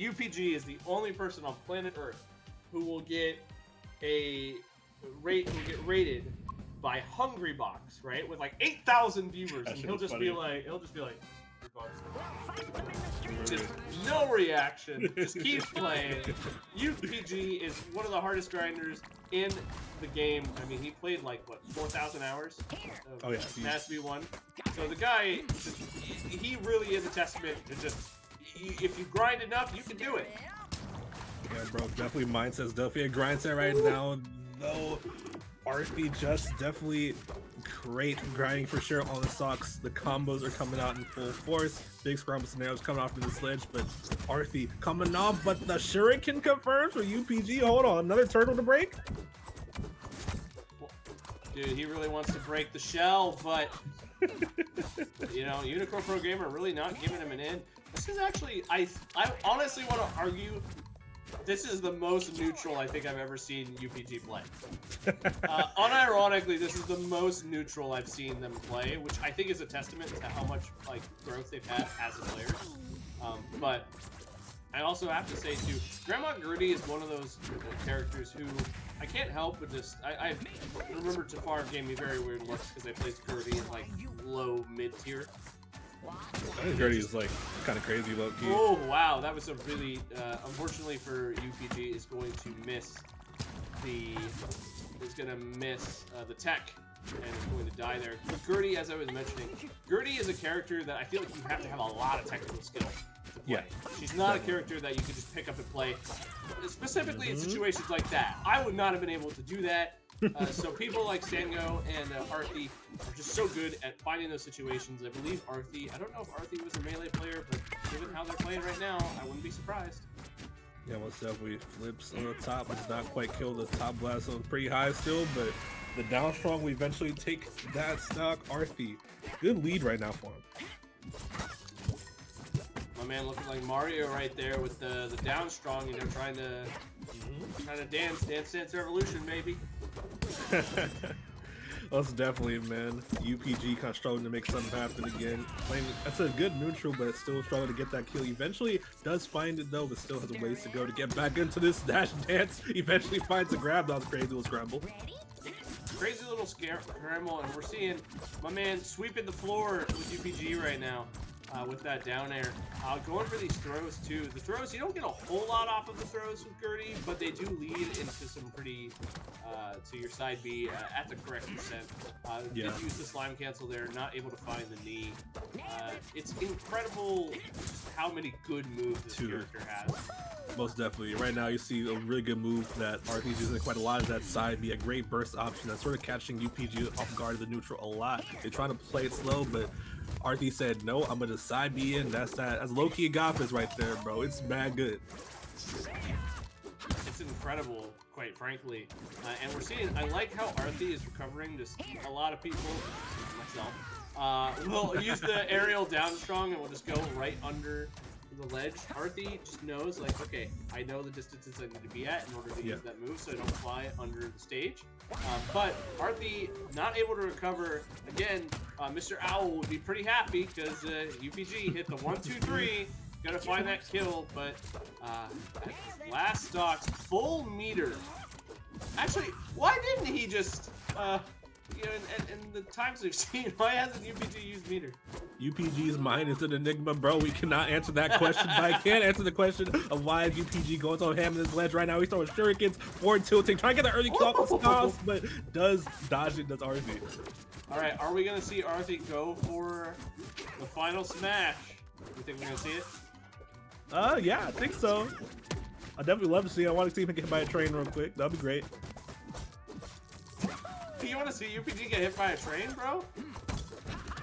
UPG is the only person on planet Earth who will get rated by Hungrybox, right? With like 8,000 viewers, and he'll just be like, just no reaction, just keeps playing. UPG is one of the hardest grinders in the game. I mean, he played like what 4,000 hours. Oh yeah, Mass V1. So the guy, he really is a testament to just if you grind enough, you can do it. Yeah, bro, definitely mindset's definitely a grind set right now. Though Arthiejust definitely great grinding for sure on the stocks. The combos are coming out in full force. Big scramble scenarios coming off of the sledge, but Arthi coming off, but the Shuriken confirms for UPG. Hold on, another turtle to break? Dude, he really wants to break the shell, but you know, UnicornProGamer really not giving him an in. This is actually, I honestly want to argue, this is the most neutral I think I've ever seen UPG play. Unironically, this is the most neutral I've seen them play, which I think is a testament to how much like growth they've had as a player. But I also have to say too, Grandma Gertie is one of those characters who I can't help but just I remember Tafar gave me very weird looks because I played Gertie in like low mid tier. I think Gertie is like kind of crazy low key. Oh wow, that was a really unfortunately for UPG is going to miss the tech and is going to die there. But Gertie, as I was mentioning, Gertie is a character that I feel like you have to have a lot of technical skill to play. Yeah. She's not a character that you can just pick up and play. Specifically in situations like that. I would not have been able to do that. So people like Sango and Arthi are just so good at finding those situations. I believe Arthi, I don't know if Arthi was a melee player, but given how they're playing right now, I wouldn't be surprised. Yeah, most definitely flips on the top. Does not quite kill the top blast, so pretty high still, but the down strong will eventually take that stock. Arthi, good lead right now for him. My man looking like Mario right there with the down strong, you know, trying to dance revolution maybe. That's definitely, man. UPG kind of struggling to make something happen again. That's a good neutral, but still struggling to get that kill. Eventually does find it though, but still has a ways to go to get back into this dash dance. Eventually finds a grab. That was crazy little scramble. Crazy little scramble, and we're seeing my man sweeping the floor with UPG right now. With that down air. Going for these throws too. The throws, you don't get a whole lot off of the throws with Gertie, but they do lead into some pretty, to your side B at the correct percent. Did use the slime cancel there, not able to find the knee. It's incredible how many good moves this character has. Most definitely. Right now you see a really good move that Arthi's using quite a lot of that side B, a great burst option that's sort of catching UPG off guard of the neutral a lot. They're trying to play it slow, but Arthi said, no, I'm gonna side B in. That's low-key Agapas right there, bro. It's mad good. It's incredible, quite frankly. And we're seeing, I like how Arthi is recovering. Just a lot of people, myself, will use the aerial down strong and will just go right under the ledge. Arthi just knows, like, okay, I know the distances I need to be at in order to use that move so I don't fly under the stage. But Arthi not able to recover. Again, Mr. Owl would be pretty happy because UPG hit the 1-2-3. Gotta find that kill, but last stock, full meter. Actually, why didn't he just, you know, in the times we've seen, why hasn't UPG used meter? UPG's mind is an enigma, bro. We cannot answer that question, but I can answer the question of why is UPG going so ham in this ledge right now. He's throwing shurikens, forward tilting, trying to get the early kill off the stops, but does dodge it, does Arthi. All right, are we going to see Arthi go for the final smash? You think we're going to see it? Yeah, I think so. I'd definitely love to see it. I want to see him get hit by a train real quick. That'd be great. You want to see UPG get hit by a train, bro?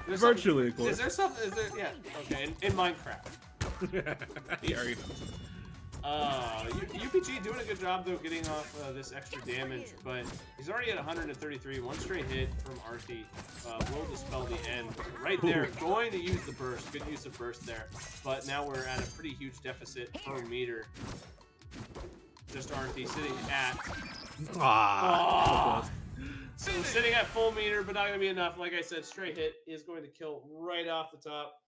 Virtually, of course. Is there something? Is there? Yeah. Okay. In Minecraft. Yeah. UPG doing a good job though, getting off this extra damage, but he's already at 133. One straight hit from Arthi will dispel the end right there. Going to use the burst. Good use of burst there, but now we're at a pretty huge deficit per meter. Just Arthi sitting at. So sitting at full meter, but not going to be enough. Like I said, straight hit is going to kill right off the top.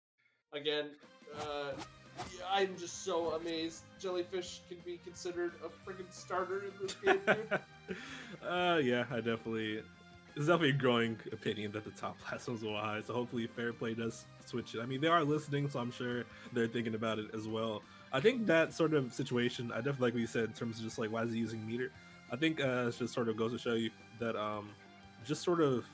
Again, Yeah, I'm just so amazed. Jellyfish can be considered a freaking starter in this game, dude. Yeah, it's definitely a growing opinion that the top class was a little high. So hopefully Fair Play does switch it. I mean, they are listening, so I'm sure they're thinking about it as well. I think that sort of situation, I definitely like what you said in terms of just like why is he using meter. I think it just sort of goes to show you that just sort of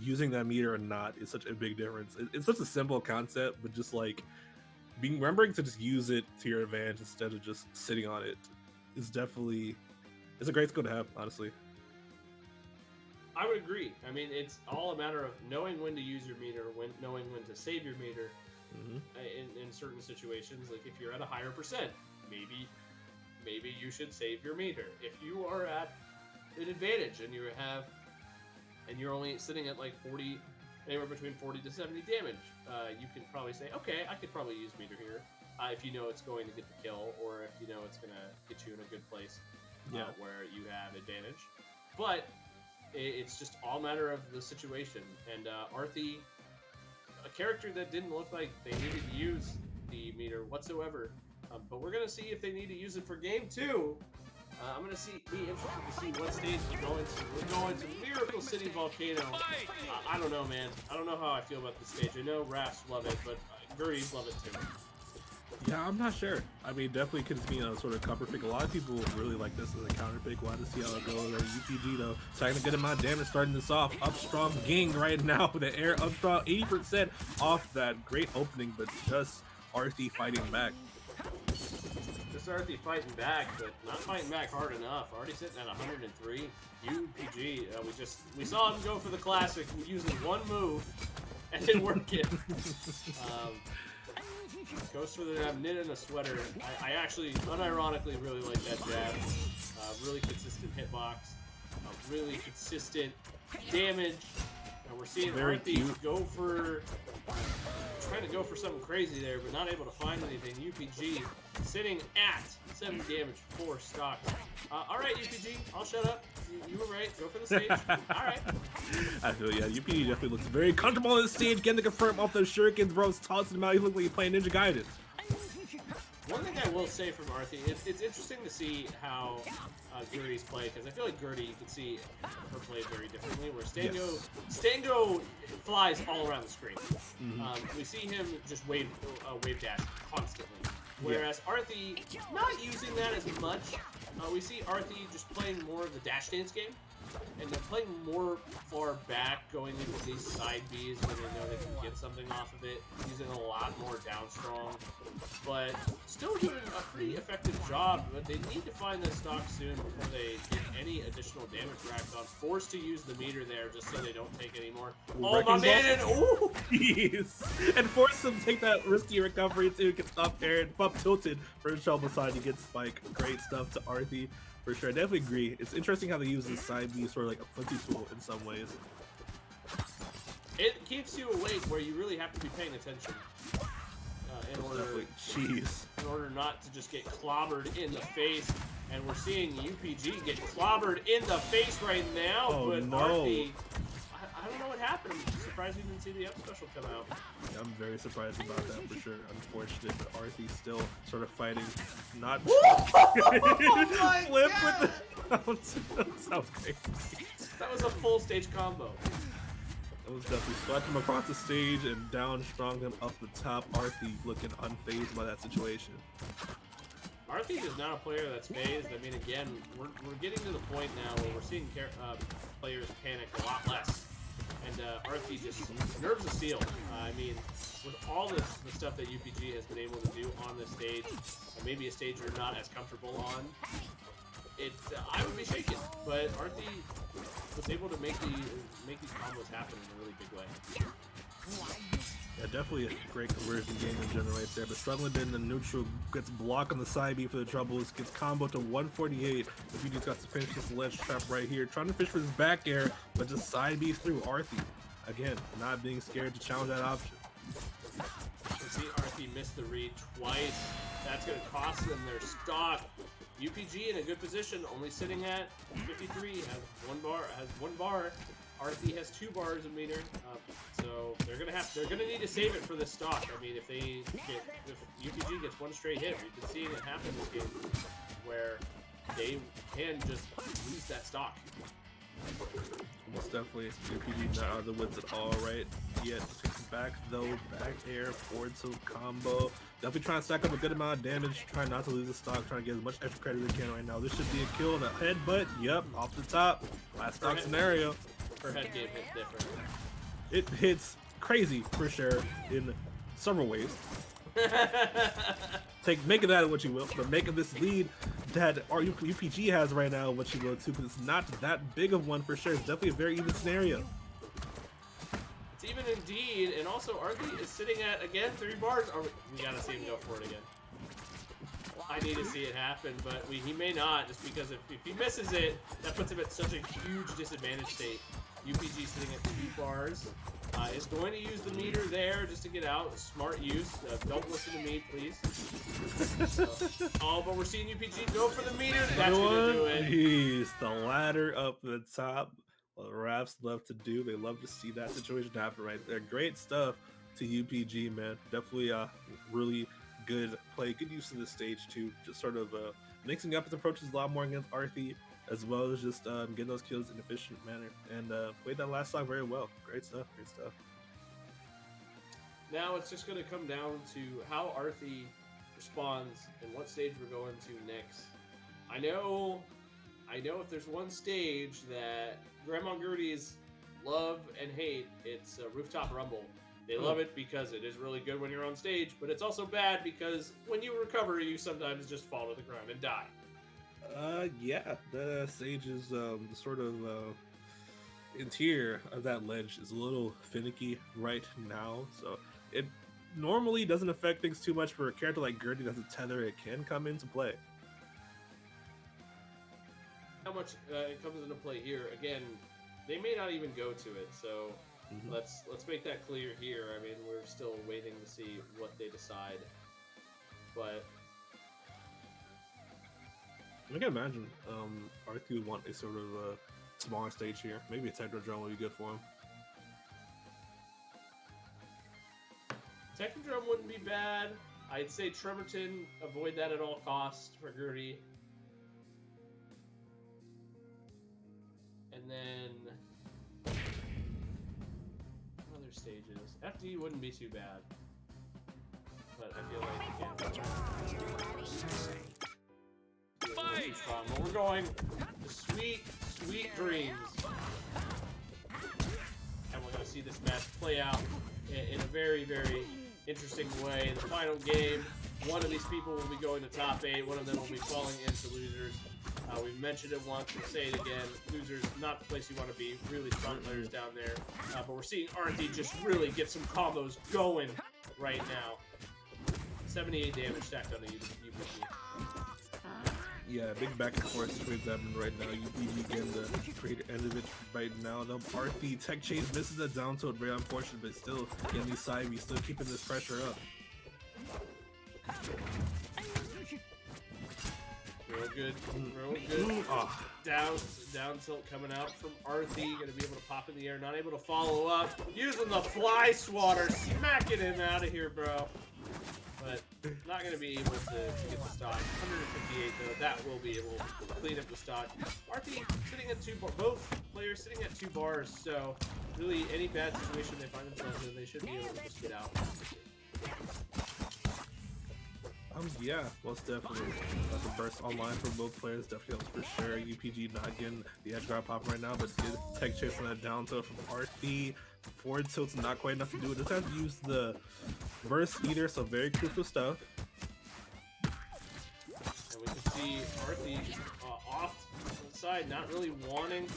using that meter or not is such a big difference. It's such a simple concept, but just like being remembering to just use it to your advantage instead of just sitting on it is definitely it's a great skill to have, honestly. I would agree. I mean, it's all a matter of knowing when to use your meter, knowing when to save your meter in certain situations. Like if you're at a higher percent, maybe you should save your meter. If you are at an advantage and you're only sitting at like 40, anywhere between 40 to 70 damage, you can probably say, okay, I could probably use meter here. If you know it's going to get the kill, or if you know it's going to get you in a good place where you have advantage. But it's just all a matter of the situation. And Arthie, a character that didn't look like they needed to use the meter whatsoever. But we're going to see if they need to use it for game 2. I'm going to be interested to see what stage we're going to. We're going to Miracle City Volcano. I don't know, man. I don't know how I feel about this stage. I know Rafts love it, but Gertie's love it too. Yeah, I'm not sure. I mean, definitely could be a sort of cover pick. A lot of people really like this as a counter pick. We'll have to see how it goes. UPG though, starting to get in my damage, starting this off. Up strong Ging right now with the air up strong, 80% off that great opening, but just Arthie fighting back. Just Arthie fighting back, but not fighting back hard enough. Already sitting at 103. UPG, we saw him go for the classic using one move and it working. Goes for the knit in a sweater. I actually, unironically, really like that jab. Really consistent hitbox. Really consistent damage. And we're seeing Arthie trying to go for something crazy there, but not able to find anything. UPG sitting at 7 damage, 4 stocks. Alright, UPG, I'll shut up. You were right. Go for the stage. Alright. I feel, yeah, UPG definitely looks very comfortable on the stage, getting to confirm off those shurikens, bro. Tossing them out. He looks like he's playing Ninja Gaiden. One thing I will say from Arthie, it's interesting to see how Gertie's play, because I feel like Gertie, you can see her play very differently, where Stango flies all around the screen. We see him just wave dash constantly, whereas Arthie, not using that as much. We see Arthie just playing more of the dash dance game, and they're playing more far back, going into these side Bs when they know they can get something off of it, using a lot more down strong, but still doing a pretty effective job. But they need to find this stock soon before they get any additional damage racked on. Forced to use the meter there just so they don't take any more. Oh, my man! And ooh! Jeez. And force him to take that risky recovery too. Gets up air and up tilted for his shovel side to get spike. Great stuff to Arthie. For sure, I definitely agree. It's interesting how they use this side B sort of like a footy tool in some ways. It keeps you awake where you really have to be paying attention. In order not to just get clobbered in the face. And we're seeing UPG get clobbered in the face right now. Oh, but no. Arthie, I don't know what happened. I'm surprised we didn't see the up special come out. Yeah, I'm very surprised about that for sure. Unfortunate, but Arthie's still sort of fighting. Not oh my flip God. with the that sounds crazy. That was a full stage combo. That was definitely swept him across the stage and down strong him up the top. Arthie looking unfazed by that situation. Arthie is not a player that's phased. I mean, again, we're getting to the point now where we're seeing players panic a lot less. And Arthie just nerves of steel. I mean, with all the stuff that UPG has been able to do on this stage, maybe a stage you're not as comfortable on, I would be shaken. But Arthie was able to make these combos happen in a really big way. Yeah, definitely a great conversion game in general right there. But struggling in the neutral, gets blocked on the side B for the troubles, gets comboed to 148. If he just got to finish this ledge trap right here, trying to fish for his back air, but just side B through Arthie. Again, not being scared to challenge that option. You see Arthie miss the read twice. That's going to cost them their stock. UPG in a good position, only sitting at 53, has one bar. Arthi has 2 bars of meter, so they're gonna need to save it for this stock. I mean, if UPG gets 1 straight hit, we've been seeing it happen this game, where they can just lose that stock. Most definitely, UPG not out of the woods at all right yet. Takes back though, back air, forward tilt combo. Definitely trying to stack up a good amount of damage, trying not to lose the stock, trying to get as much extra credit as they can right now. This should be a kill, the headbutt, yep, off the top. Last stock scenario. Her head game hits different. It hits crazy for sure in several ways. Make of that what you will, but make of this lead that our UPG has right now what you will too, because it's not that big of one for sure. It's definitely a very even scenario. It's even indeed, and also Arthi is sitting at, again, 3 bars. Oh, we gotta see him go for it again. I need to see it happen, but he may not, just because if he misses it, that puts him at such a huge disadvantage state. UPG sitting at 2 bars. Is going to use the meter there just to get out. Smart use. Don't listen to me, please. Oh, but we're seeing UPG go for the meter. That's going to do it. Jeez, the ladder up the top. What Raps love to do. They love to see that situation happen right there. Great stuff to UPG, man. Definitely really good play. Good use of the stage, too. Just sort of mixing up his approaches a lot more against Arthi, as well as just getting those kills in an efficient manner. And played that last stock very well. Great stuff, great stuff. Now it's just going to come down to how Arthi responds and what stage we're going to next. I know if there's one stage that Grandma Gertie's love and hate, it's Rooftop Rumble. They love it because it is really good when you're on stage, but it's also bad because when you recover, you sometimes just fall to the ground and die. Yeah, the stage is sort of interior of that ledge is a little finicky right now, so it normally doesn't affect things too much. For a character like Gertie that's a tether, it can come into play. How much it comes into play here, again, they may not even go to it, so let's make that clear here. I mean, we're still waiting to see what they decide, but I can imagine Arthi would want a sort of smaller stage here. Maybe a Technodrome would be good for him. Technodrome wouldn't be bad. I'd say Trevorton, avoid that at all costs for Gertie. And then other stages. FD wouldn't be too bad. But I feel like too strong. But we're going to sweet, sweet dreams. And we're going to see this match play out in a very, very interesting way. In the final game, one of these people will be going to top 8. One of them will be falling into losers. We've mentioned it once, we'll say it again. Losers, not the place you want to be. Really strong players down there. But we're seeing Arthi just really get some combos going right now. 78 damage stacked on the UPG. Yeah, big back and forth between them right now. UPG getting the great end of it right now. The Arthi tech chase misses that down tilt, very unfortunate, but still getting these side Bs, still keeping this pressure up. Real good, real good. Down tilt coming out from Arthi. Gonna be able to pop in the air, not able to follow up. Using the fly swatter, smacking him out of here, bro. But not gonna be able to get the stock. 158 though, that will be able to clean up the stock. Arthi sitting at 2 bars, both players sitting at 2 bars, so really any bad situation they find themselves in, they should be able to just get out. Yeah, most definitely. The burst online for both players definitely helps for sure. UPG not getting the edge guard pop right now, but good tech chase on that down tilt from Arthi. Forward tilt's not quite enough to do it. Just have to use the burst eater, so very crucial stuff. And we can see Arthi off to the side, not really wanting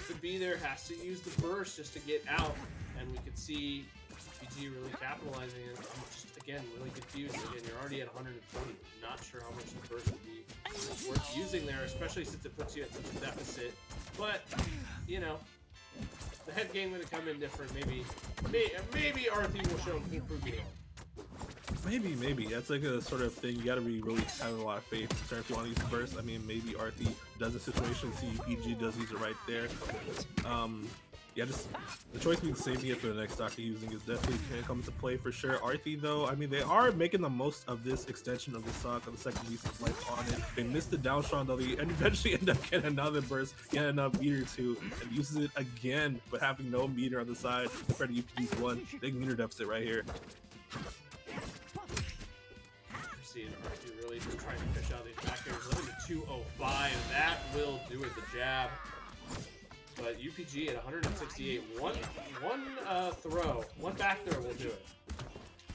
to be there, has to use the burst just to get out. And we can see UPG really capitalizing, and I'm just, again, really confused. Again, you're already at 140. Not sure how much the burst would be worth using there, especially since it puts you at such a deficit. But, you know, the head game going to come in different. Maybe Arthi will show improved game. Maybe. That's like a sort of thing you gotta be really having a lot of faith in terms if you want to use the burst. I mean, maybe Arthi does the situation, see UPG does use it right there. yeah, just the choice between saving it for the next stock you're using is definitely can come into play for sure. Arthi though, I mean, they are making the most of this extension of the stock of the second lease of life on it. They missed the down strong though, they eventually end up getting another burst, getting enough meter too, and uses it again, but having no meter on the side compared to UPG's one. Big meter deficit right here. We're seeing Arthi really just trying to fish out these back airs. Limited to 205, and that will do it, the jab. But UPG at 168, one throw, one back throw will do it.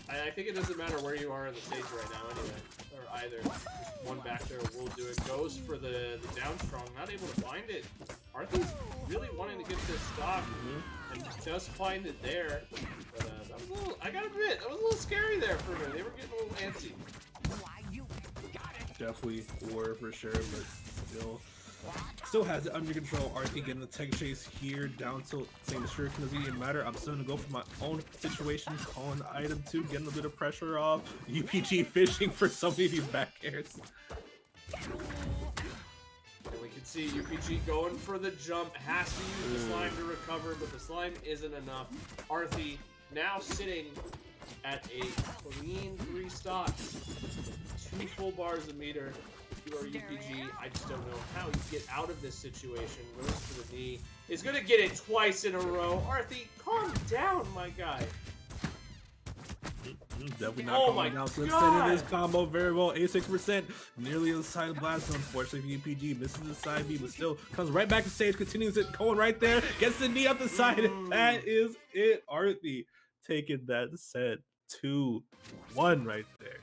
I think it doesn't matter where you are in the stage right now anyway, or either. Just one back throw will do it. Goes for the down strong, not able to find it. Arthi's really wanting to get this stock and just find it there. But that was a little, I gotta admit, that was a little scary there for me. They were getting a little antsy. Definitely were for sure, but still has it under control. Arthi getting the tech chase here down to saying the sure doesn't even matter. I'm still gonna go for my own situation, calling the item 2, getting a bit of pressure off. UPG fishing for so many of these back airs. And we can see UPG going for the jump, has to use the slime to recover, but the slime isn't enough. Arthi now sitting at a clean 3 stocks, 2 full bars of meter. If you are UPG, I just don't know how you get out of this situation. Goes for the knee. Is going to get it twice in a row. Arthi, calm down, my guy. Definitely not calming down. So extending this combo very well. 86%. Nearly on the side of the blast zone. Unfortunately, UPG misses the side B, but still comes right back to stage. Continues it. Going right there. Gets the knee up the side. And that is it. Arthi taking that set 2-1 right there.